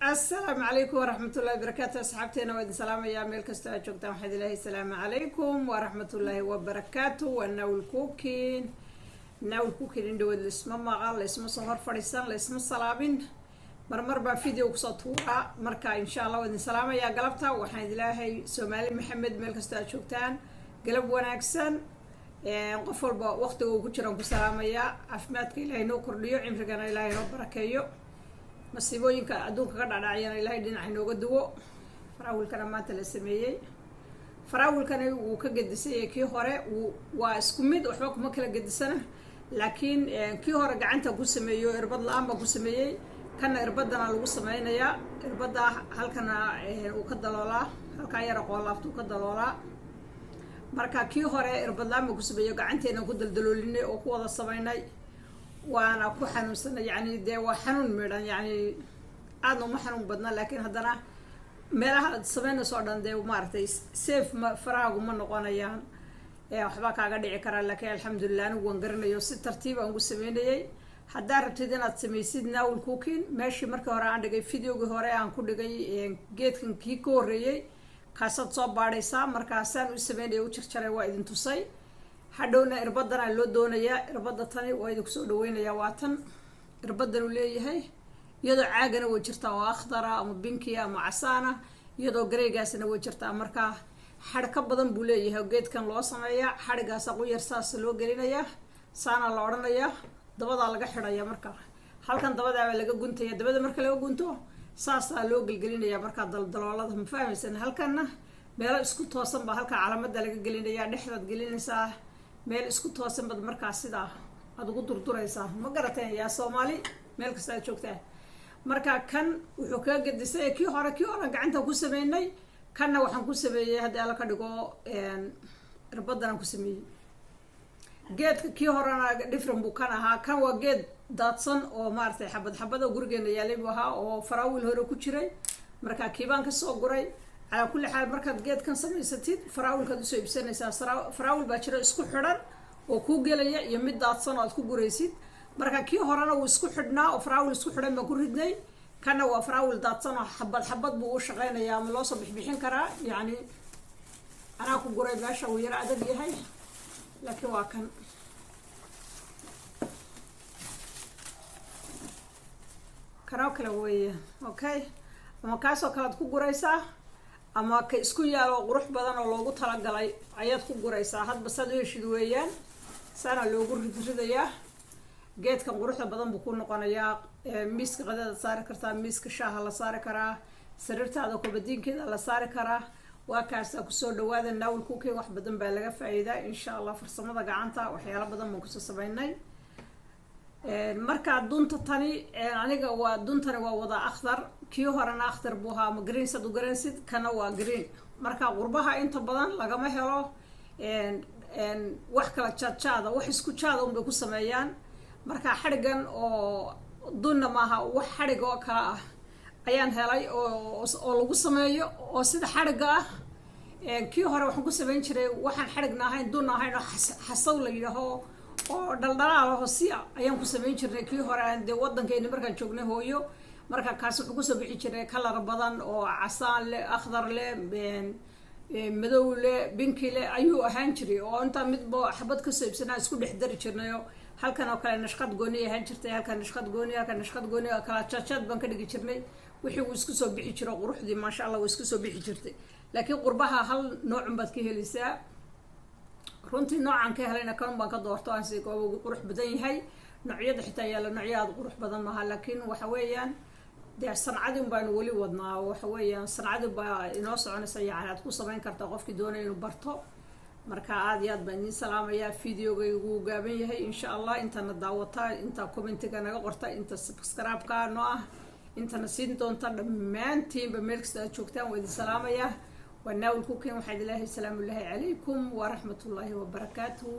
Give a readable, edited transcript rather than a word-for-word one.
السلام عليكم ورحمة الله وبركاته. أصحابتنا وإذن سلام يا ميل كستو أجوكتا وحد الله. السلام عليكم ورحمة الله وبركاته. وناول كوكين ناول كوكين إندو الاسم مغال الاسم صهر فريسان الاسم الصلابين مرمر بفيديو قصتها مركا إن شاء الله وإذن سلام يا قلبتا وحد الله. سومالي محمد ميل كستو أجوكتان قلب وناكسن قفل بوقت وكتشرون بسلام يا عفماتك إلهي نوكر ليو عمرقنا إلهي نو بركيو masiibooyinka adduunka ka dhacayana ilaahay dhinaca inooga duwo. faraawilkana maanta la sameeyey, faraawilkana wuu ka gedisay kii hore waa isku mid, waxba kuma kala gedisana, laakiin kii hore gacanta ku sameeyo irbad la'aan baa ku sameeyey, kana irbadana lagu sameynayaa. irbada halkana uu ka daloolaa, halka yar qoolaaftu ka daloolaa. marka kii hore irbad la'aan ku sameeyo gacanteena ku daldaloolinay oo ku wada sameynay وانا كو حنونسنا يعني دي وحنون ميدان يعني aadna uma xanuun badna, laakiin haddana meelaha sameeyna soo dhan dee maartay safe faraagu ma noqonayaan waxba kaaga dhici kara. laakiin alxamdulillah anigu waan garanayo si tartiib aan ugu sameeyay. haddaa rabtid inaad sameysid naawil cooking, meeshii markii hore aan dhigay videogii hore aan ku dhigay geedkan kii ka horeeyay kaasaad soo baadhaysaa. markaasaan u sameynay u jarjaray waa idin tusay. hadhowna irbadana loo doonayaa. irbada tani waa idinku soo dhaweynaya. waa tan irbadan uu leeyahay, iyadoo caagana way jirtaa oo akhdara ama binki ama casaana, iyadoo gareegaasna way jirtaa. marka xadh ka badan buu leeyahay geedkan loo sameeyaa. xadhigaas ugu yar saas loo gelinayaa, saana la odhanayaa, dabadaa laga xidhaya. marka halkan dabadaaba laga guntaya, dabada marka laga gunto saasaa loo gelgelinayaa. marka daldaloolada ma fahmaysan. halkanna meelo isku toosan baa halka calaamada laga gelinayaa, dhexdaad gelinaysaa meel isku toosan bad markaa sidaa aad ugu durduraysaa. ma garateen yaa Soomaali meel kasta aad joogtaan. marka kan wuxuu ka gedisay kii hore gacanta ku sameynay, kanna waxaan ku sameeyay haddii ala ka dhigo irbadan ku sameeyay. geedka kii horena different buu kan ahaa. kan waa geed daadsan oo maartay xabad gurigeena yaalay buu ahaa oo faraawil hore ku jiray. marka kiibaan ka soo guray. على كل حال مركز جيت كان سمي ستيد فراول كده سوي بسنة فراول باكر اسكو حرر وكو جلية يمد دات صنع اسكو جريسيد. مركز كي هرانا واسكو حدنا وفراول اسكو حرر ما كردني كان هو فراول دات صنع حبات بوش غينا يا ملاصة بحبيحين كرا يعني. أنا أكو جري باشا ويرى عدد هاي لكن واكن كراو كلاوية أوكي. وما كاسو كلاد كو جريسة ama ka isku yaalo qurux badan oo loogu talagalay ayaad ku guraysaa. hadba sad yeeshid weeyaan, saana loogu ridayaa. geedkan quruxda badan buu ku noqonayaa. miiska qadada saari kartaa, miiska shaaha la saari karaa, sariirtaada kubadiinkeeda la saari karaa. waa kaasa ku soo dhawaada naawil cooking. wax badan baa laga faa'iidaa insha Allah. farsamada gacanta waxyaalo badan baan ku soo sameynay. marka dunta tani aniga waa duntani waa wada akhdar. kii horena akhdar buu ahaa ma green sad u garansid, kana waa green. marka qurbaha inta badan lagama helo wax kala jaadjaada, wax isku jaada un bay ku sameeyaan. marka xadhigan oo dunna maaha, wax xadhig oo kala ah ayaan helay oo lagu sameeyo oo sida xadhiga ah. kii hore waxaan ku sameyn jiray waxaan xadhigna ahayn, dunna ahayn oo xasaw la yidhaaho oo dhaldhalaal hoosiya ayaan ku sameyn jirnay kii hore. aan dee waddankeena markaan joognay hooyo, marka kaas wuxuu kusoo bixi jiray kalar badan oo casaan leh, akhdar leh, madow leh, binki leh ayuu ahaan jiray. oo intaa midba xabad ka soo iibsanaa isku dhex dari jirnayo. halkan oo kale nashqad gooni ahaan jirtay, halkan nashqad gooni, halkan nashqad gooni oo kala jaajad baan ka dhigi jirnay. wixii uu isku soo bixi jiro quruxdii maasha Allah uu isku soo bixi jirtay. laakiin qurbaha hal nooc baad ka helaysaa. runtii noocan ka helayna kan baan ka doorto aan si ugu qurux badan yahay. noocyada xitaa yaala noocyaad qurux badan maaha, laakiin waxa weeyaan dee sancadii baan wali wadnaa. waxa weeyaan sancadii baa inoo soconaysa, yani aad ku sameyn kartaa qofkii doonaya inuu barto. marka aad iyo aad baan idin salaamayaa. videogaygu gaaban yahay insha Allah. intana daawata, inta commentiga naga qorta, inta subscribe-ka noo ah, intana siin doonta dhammaantiinba meel kasta aad joogtaan waa idin salaamayaa. وناول كوكين وحيد الله. السلام الله عليكم ورحمة الله وبركاته.